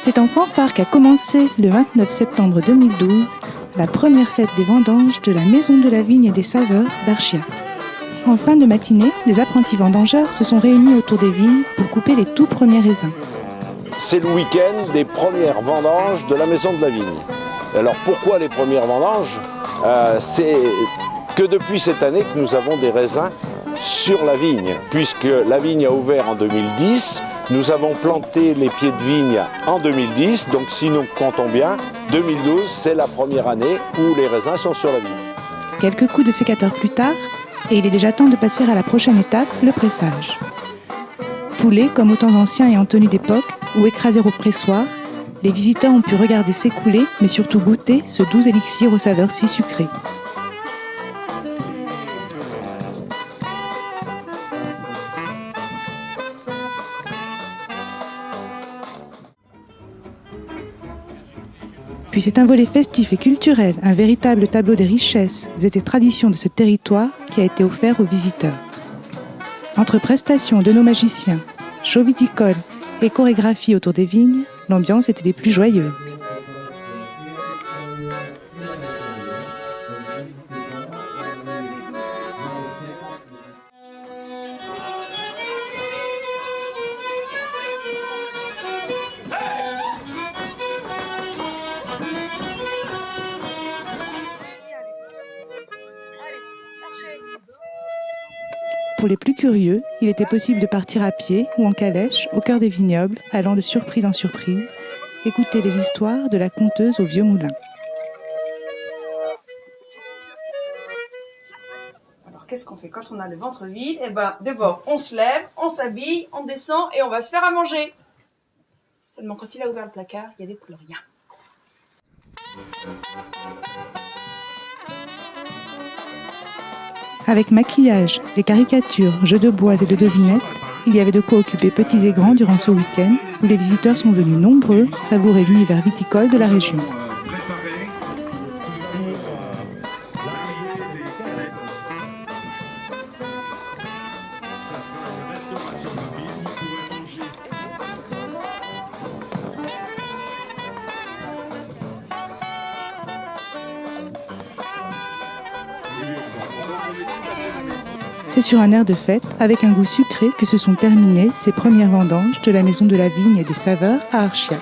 C'est en fanfare qu'a commencé le 29 septembre 2012 la première fête des vendanges de la Maison de la Vigne et des Saveurs d'Archiac. En fin de matinée, les apprentis vendangeurs se sont réunis autour des vignes pour couper les tout premiers raisins. C'est le week-end des premières vendanges de la Maison de la Vigne. Alors pourquoi les premières vendanges ? C'est que depuis cette année que nous avons des raisins sur la vigne, puisque la vigne a ouvert en 2010, nous avons planté les pieds de vigne en 2010, donc si nous comptons bien, 2012 c'est la première année où les raisins sont sur la vigne. Quelques coups de sécateur plus tard, et il est déjà temps de passer à la prochaine étape, le pressage. Foulés comme aux temps anciens et en tenue d'époque, ou écrasés au pressoir, les visiteurs ont pu regarder s'écouler, mais surtout goûter ce doux élixir aux saveurs si sucrées. Puis c'est un volet festif et culturel, un véritable tableau des richesses et des traditions de ce territoire qui a été offert aux visiteurs. Entre prestations de nos magiciens, shows viticoles et chorégraphie autour des vignes, l'ambiance était des plus joyeuses. Pour les plus curieux, il était possible de partir à pied ou en calèche au cœur des vignobles, allant de surprise en surprise, écouter les histoires de la conteuse au vieux moulin. Alors qu'est-ce qu'on fait quand on a le ventre vide ? Eh ben d'abord on se lève, on s'habille, on descend et on va se faire à manger. Seulement quand il a ouvert le placard, il n'y avait plus rien. Avec maquillage, des caricatures, jeux de bois et de devinettes, il y avait de quoi occuper petits et grands durant ce week-end où les visiteurs sont venus nombreux savourer l'univers viticole de la région. C'est sur un air de fête, avec un goût sucré, que se sont terminées ces premières vendanges de la Maison de la Vigne et des Saveurs à Archiac.